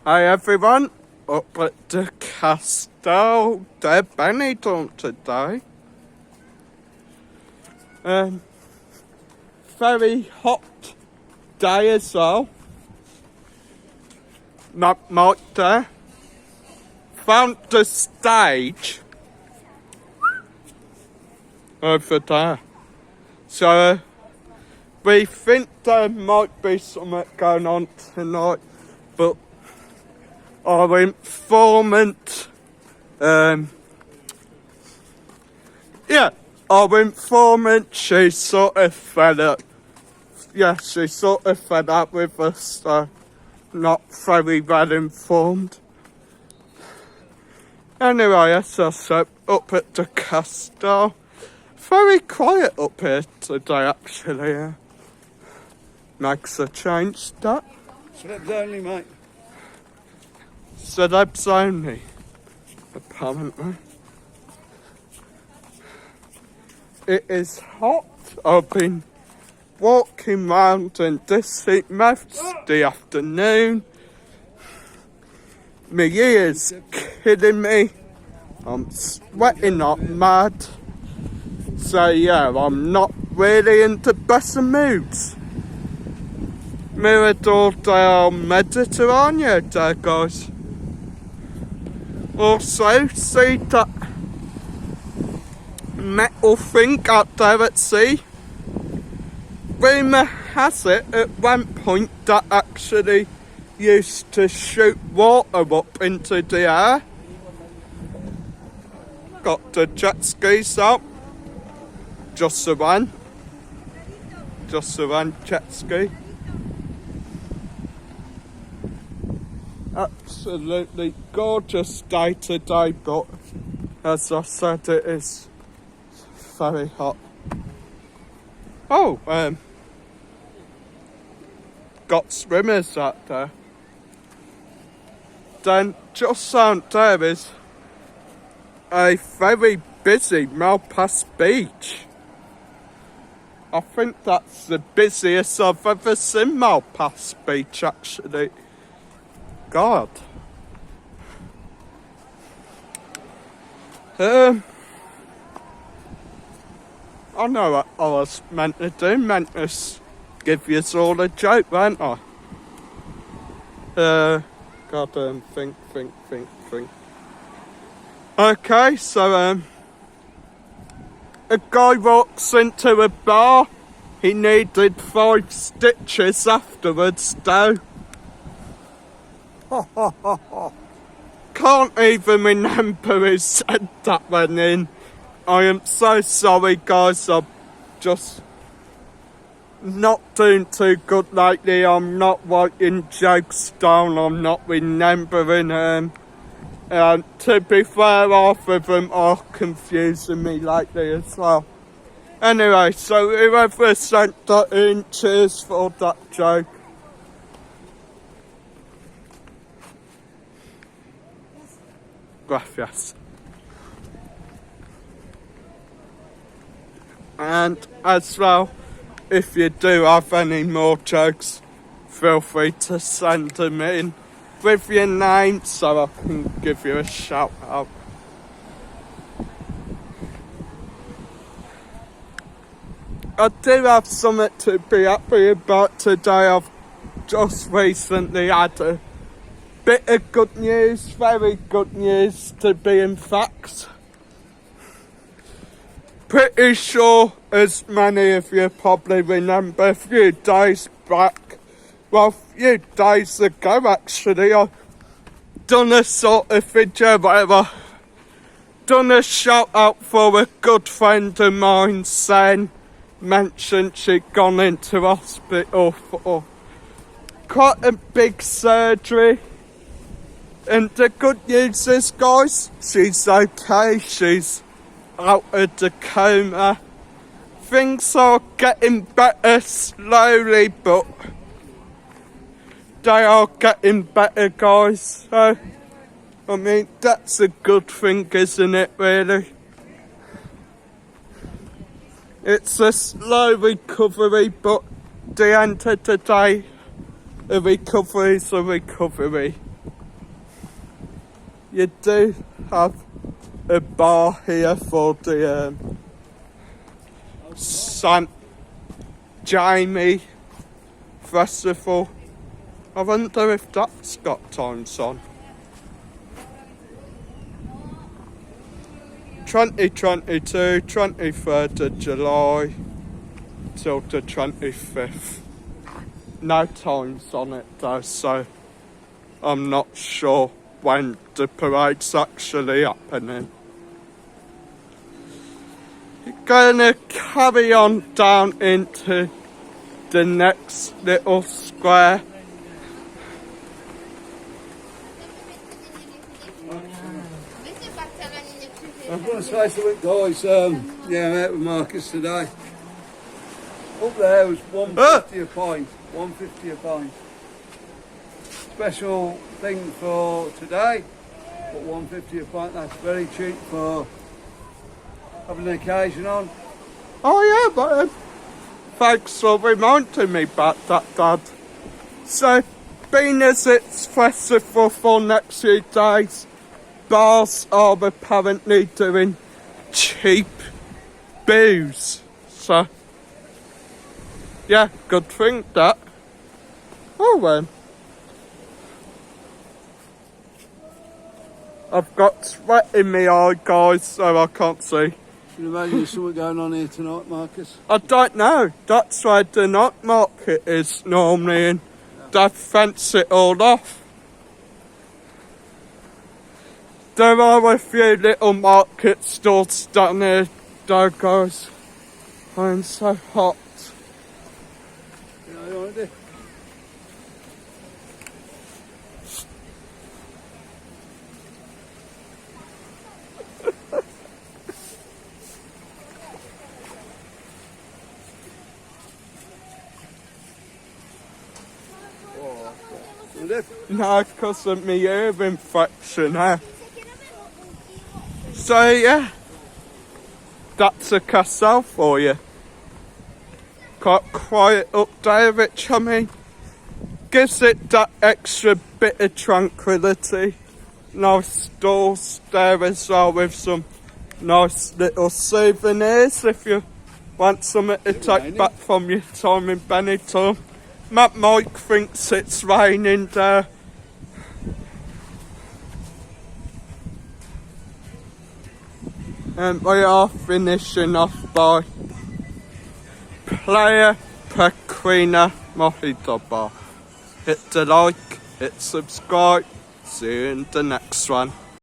Hi everyone, up at the Castle de Benidorm today. Very hot day as well. Not much there. Found the stage over there. So we think there might be something going on tonight, but our informant, she sort of fed up. Yeah, she sort of fed up with us, so not very well informed. Anyway, as I said, up at the castle. Very quiet up here today, actually. Makes a change, that. Celebs only, mate. Celebs only, apparently. It is hot. I've been walking round in this heat most the afternoon. My ears kidding me. I'm sweating up mad. So yeah, I'm not really in the best of moods. Mirador del Mediterraneo there, guys. Also, see that metal thing out there at sea? Rumour has it at one point that actually used to shoot water up into the air. Got the jet skis out. Just the one jet ski. Absolutely gorgeous day today, but as I said, it is very hot. Oh, got swimmers out there. Then just out there is a very busy Malpass beach. I think that's the busiest I've ever seen Malpass beach, actually. God. I know what I was meant to do. Meant to give you all a joke, weren't I? Think. Okay, so, a guy walks into a bar. He needed 5 stitches afterwards, though. Can't even remember who said that one in. I am so sorry, guys. I'm just not doing too good lately. I'm not writing jokes down. I'm not remembering them. And to be fair, half of them are confusing me lately as well. Anyway, so whoever sent that in, cheers for that joke. Gracias. And as well, if you do have any more jokes, feel free to send them in with your name so I can give you a shout out. I do have something to be happy about today. I've just recently had a bit of good news, very good news to be in fact. Pretty sure, as many of you probably remember, a few days back, well, a few days ago actually, I done a sort of video where I done a shout out for a good friend of mine saying, mentioned she'd gone into hospital for quite a big surgery. And the good news is, guys, she's okay. She's out of the coma. Things are getting better slowly, but they are getting better, guys. So, I mean, that's a good thing, isn't it, really? It's a slow recovery, but at the end of the day, a recovery is a recovery. you do have a bar here for the St. Jamie Festival. I wonder if that's got times on. 2022, 23rd of July till the 25th. No times on it though, so I'm not sure when the parade's actually happening. Gonna carry on down into the next little square. I'm going to say something, guys. Yeah, I'm out with Marcus today. Up there was 150 a pint. 150 a pint. Special thing for today, but 150 a pint. That's very cheap for having an occasion on. Oh yeah, but thanks for reminding me about that, Dad. So, being as it's festival for next few days, bars are apparently doing cheap booze. So, yeah, good thing that. Oh well. I've got sweat in my eye, guys, so I can't see. Can you imagine there's something going on here tonight, Marcus? I don't know. That's where the night market is normally, and they fence it all off. There are a few little market stores down here, though, guys. I'm so hot. Yeah, you want to do? No, because of my ear infection, eh? So, yeah. That's a castle for you. Quite quiet up there, which, I mean, gives it that extra bit of tranquility. Nice stores there as well with some nice little souvenirs if you want something to take back from your time in Benidorm. Matt Mike thinks it's raining there. And we are finishing off by Playa Pequena Mojito Bar. Hit the like, hit subscribe, see you in the next one.